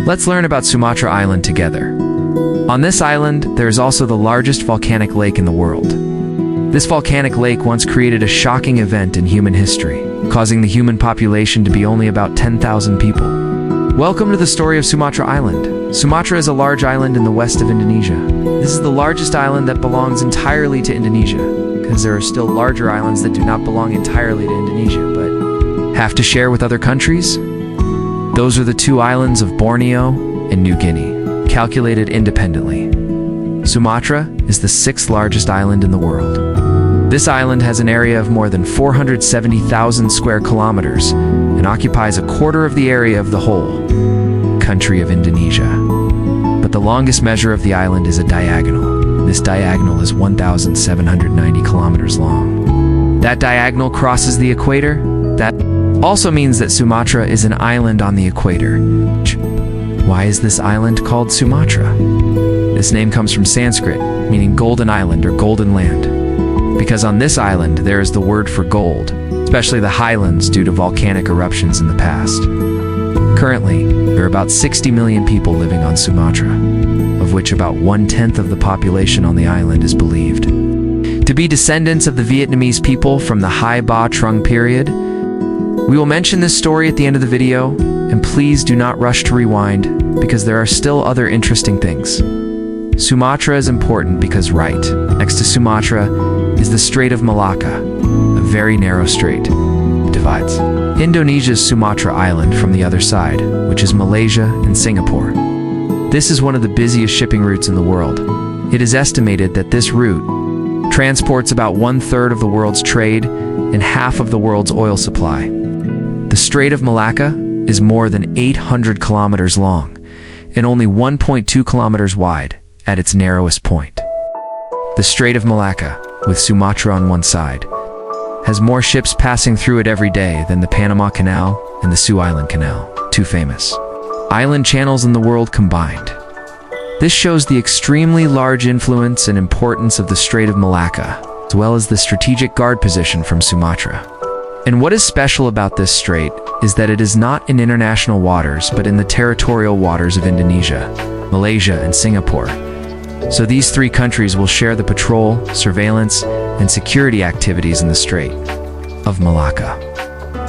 Let's learn about Sumatra Island together. On this island, there is also the largest volcanic lake in the world. This volcanic lake once created a shocking event in human history, causing the human population to be only about 10,000 people. Welcome to the story of Sumatra Island. Sumatra is a large island in the west of Indonesia. This is the largest island that belongs entirely to Indonesia, because there are still larger islands that do not belong entirely to Indonesia, but have to share with other countries? Those are the two islands of Borneo and New Guinea, calculated independently. Sumatra is the sixth largest island in the world. This island has an area of more than 470,000 square kilometers and occupies a quarter of the area of the whole country of Indonesia. But the longest measure of the island is a diagonal. This diagonal is 1,790 kilometers long. That diagonal crosses the equator. That also means that Sumatra is an island on the equator. Why is this island called Sumatra? This name comes from Sanskrit, meaning golden island or golden land. Because on this island there is the word for gold, especially the highlands due to volcanic eruptions in the past. Currently, there are about 60 million people living on Sumatra, of which about 1/10 of the population on the island is believed to be descendants of the Vietnamese people from the Hai Ba Trung period. We will mention this story at the end of the video, and please do not rush to rewind, because there are still other interesting things. Sumatra is important because right next to Sumatra is the Strait of Malacca, a very narrow strait. It divides Indonesia's Sumatra Island from the other side, which is Malaysia and Singapore. This is one of the busiest shipping routes in the world. It is estimated that this route transports about 1/3 of the world's trade and half of the world's oil supply. The Strait of Malacca is more than 800 kilometers long and only 1.2 kilometers wide at its narrowest point. The Strait of Malacca, with Sumatra on one side, has more ships passing through it every day than the Panama Canal and the Sue Island Canal, two famous island channels in the world combined. This shows the extremely large influence and importance of the Strait of Malacca, as well as the strategic guard position from Sumatra. And what is special about this strait is that it is not in international waters, but in the territorial waters of Indonesia, Malaysia, and Singapore. So these three countries will share the patrol, surveillance, and security activities in the Strait of Malacca.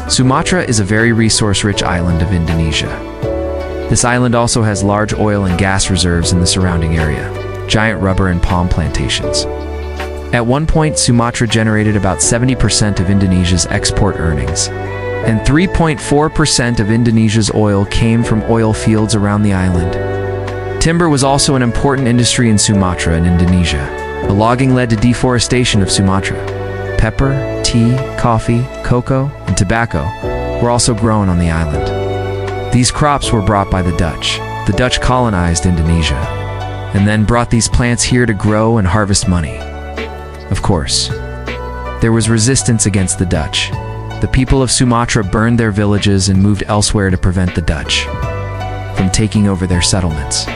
Sumatra is a very resource-rich island of Indonesia. This island also has large oil and gas reserves in the surrounding area, giant rubber and palm plantations. At one point, Sumatra generated about 70% of Indonesia's export earnings, and 3.4% of Indonesia's oil came from oil fields around the island. Timber was also an important industry in Sumatra and Indonesia. The logging led to deforestation of Sumatra. Pepper, tea, coffee, cocoa, and tobacco were also grown on the island. These crops were brought by the Dutch. The Dutch colonized Indonesia, and then brought these plants here to grow and harvest money. Of course, there was resistance against the Dutch. The people of Sumatra burned their villages and moved elsewhere to prevent the Dutch from taking over their settlements.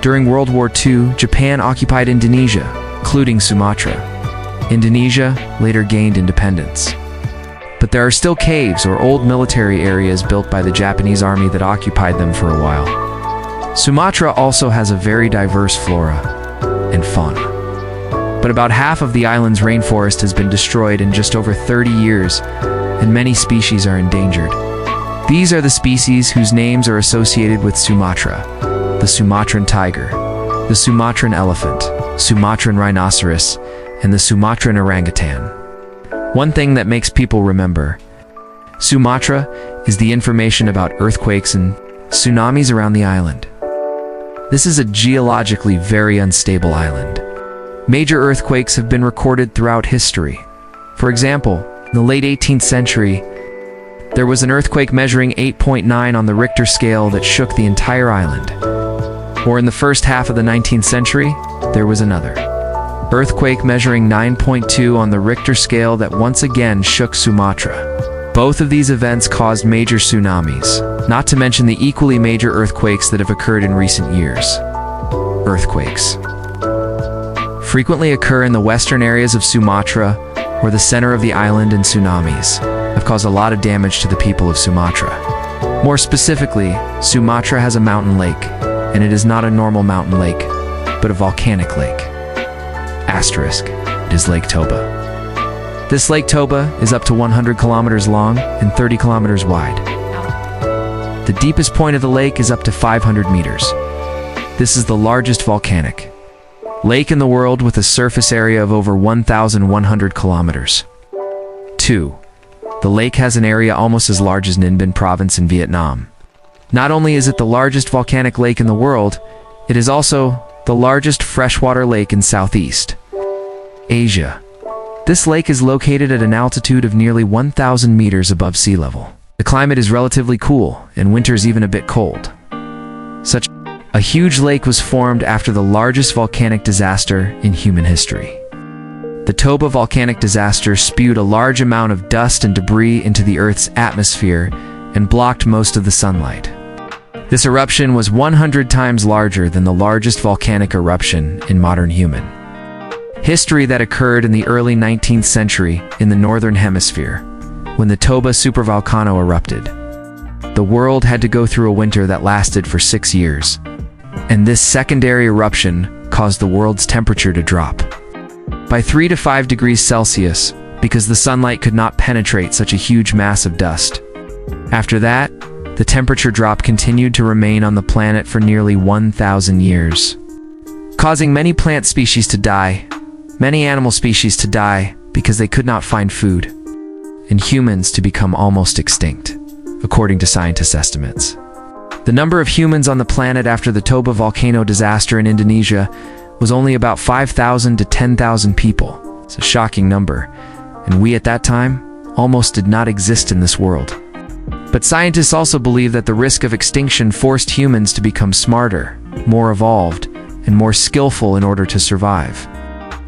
During World War II, Japan occupied Indonesia, including Sumatra. Indonesia later gained independence. But there are still caves or old military areas built by the Japanese army that occupied them for a while. Sumatra also has a very diverse flora and fauna. But about half of the island's rainforest has been destroyed in just over 30 years, and many species are endangered. These are the species whose names are associated with Sumatra: the Sumatran tiger, the Sumatran elephant, Sumatran rhinoceros, and the Sumatran orangutan. One thing that makes people remember Sumatra is the information about earthquakes and tsunamis around the island. This is a geologically very unstable island. Major earthquakes have been recorded throughout history. For example, in the late 18th century, there was an earthquake measuring 8.9 on the Richter scale that shook the entire island. Or in the first half of the 19th century, there was another earthquake measuring 9.2 on the Richter scale that once again shook Sumatra. Both of these events caused major tsunamis, not to mention the equally major earthquakes that have occurred in recent years. Earthquakes frequently occur in the western areas of Sumatra or the center of the island, and tsunamis have caused a lot of damage to the people of Sumatra. More specifically, Sumatra has a mountain lake, and it is not a normal mountain lake, but a volcanic lake. Asterisk, it is Lake Toba. This Lake Toba is up to 100 kilometers long and 30 kilometers wide. The deepest point of the lake is up to 500 meters. This is the largest volcanic lake in the world with a surface area of over 1,100 kilometers. 2. The lake has an area almost as large as Ninh Bình province in Vietnam. Not only is it the largest volcanic lake in the world, it is also the largest freshwater lake in Southeast Asia. This lake is located at an altitude of nearly 1,000 meters above sea level. The climate is relatively cool, and winters even a bit cold. Such a huge lake was formed after the largest volcanic disaster in human history. The Toba volcanic disaster spewed a large amount of dust and debris into the Earth's atmosphere and blocked most of the sunlight. This eruption was 100 times larger than the largest volcanic eruption in modern human history that occurred in the early 19th century in the northern hemisphere, when the Toba supervolcano erupted. The world had to go through a winter that lasted for 6 years, and this secondary eruption caused the world's temperature to drop by 3 to 5 degrees Celsius because the sunlight could not penetrate such a huge mass of dust. After that, the temperature drop continued to remain on the planet for nearly 1,000 years, causing many plant species to die, many animal species to die because they could not find food, and humans to become almost extinct, according to scientists' estimates. The number of humans on the planet after the Toba volcano disaster in Indonesia was only about 5,000 to 10,000 people. It's a shocking number, and we at that time almost did not exist in this world. But scientists also believe that the risk of extinction forced humans to become smarter, more evolved, and more skillful in order to survive.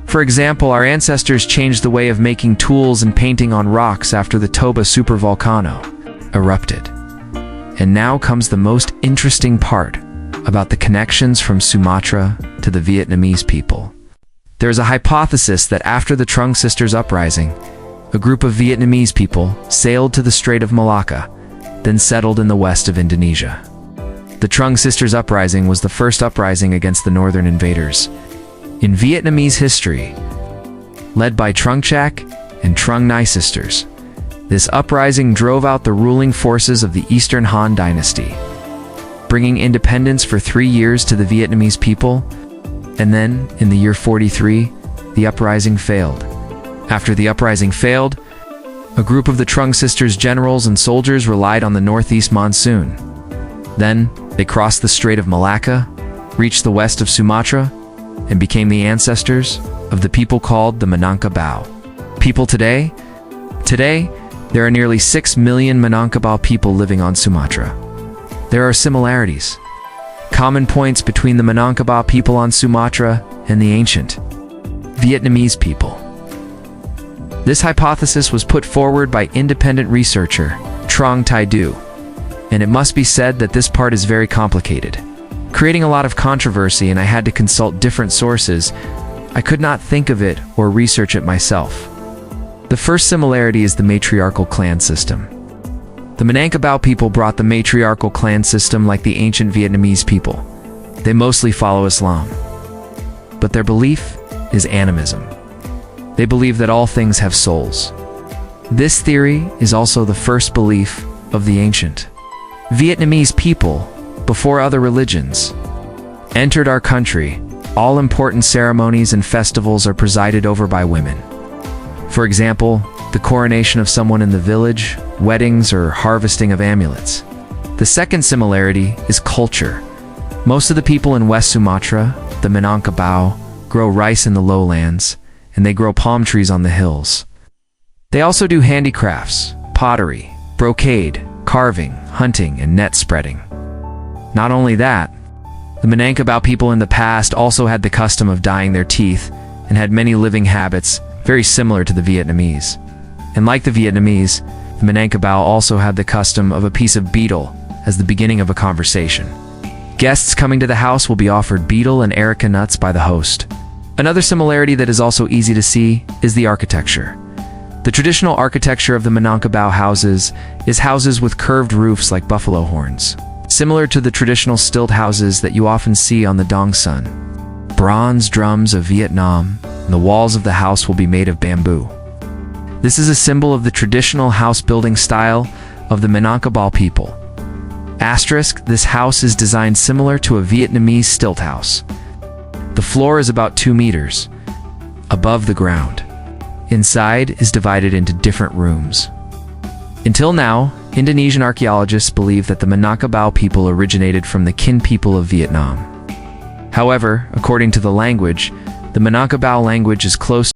For example, our ancestors changed the way of making tools and painting on rocks after the Toba supervolcano erupted. And now comes the most interesting part about the connections from Sumatra to the Vietnamese people. There is a hypothesis that after the Trung Sisters uprising, a group of Vietnamese people sailed to the Strait of Malacca, then settled in the west of Indonesia. The Trung Sisters uprising was the first uprising against the northern invaders in Vietnamese history, led by Trung Chac and Trung Nai sisters. This uprising drove out the ruling forces of the Eastern Han dynasty, bringing independence for 3 years to the Vietnamese people, and then, in the year 43, the uprising failed. After the uprising failed, a group of the Trung Sisters generals and soldiers relied on the northeast monsoon. Then, they crossed the Strait of Malacca, reached the west of Sumatra, and became the ancestors of the people called the Minangkabau. People today, there are nearly 6 million Minangkabau people living on Sumatra. There are similarities, common points between the Minangkabau people on Sumatra and the ancient Vietnamese people. This hypothesis was put forward by independent researcher Trong Tai Du, and it must be said that this part is very complicated, creating a lot of controversy, and I had to consult different sources. I could not think of it or research it myself. The first similarity is the matriarchal clan system. The Minangkabau people brought the matriarchal clan system like the ancient Vietnamese people. They mostly follow Islam, but their belief is animism. They believe that all things have souls. This theory is also the first belief of the ancient Vietnamese people before other religions entered our country. All important ceremonies and festivals are presided over by women. For example, the coronation of someone in the village, weddings, or harvesting of amulets. The second similarity is culture. Most of the people in West Sumatra, the Minangkabau, grow rice in the lowlands, and they grow palm trees on the hills. They also do handicrafts, pottery, brocade, carving, hunting, and net spreading. Not only that, the Minangkabau people in the past also had the custom of dyeing their teeth and had many living habits very similar to the Vietnamese. And like the Vietnamese, the Minangkabau also had the custom of a piece of betel as the beginning of a conversation. Guests coming to the house will be offered betel and areca nuts by the host. Another similarity that is also easy to see is the architecture. The traditional architecture of the Minangkabau houses is houses with curved roofs like buffalo horns, similar to the traditional stilt houses that you often see on the Dong Son. Bronze drums of Vietnam, and the walls of the house will be made of bamboo. This is a symbol of the traditional house building style of the Minangkabau people. Asterisk, this house is designed similar to a Vietnamese stilt house. The floor is about 2 meters above the ground. Inside is divided into different rooms. Until now, Indonesian archaeologists believe that the Minangkabau people originated from the Kin people of Vietnam. However, according to the language, the Minangkabau language is close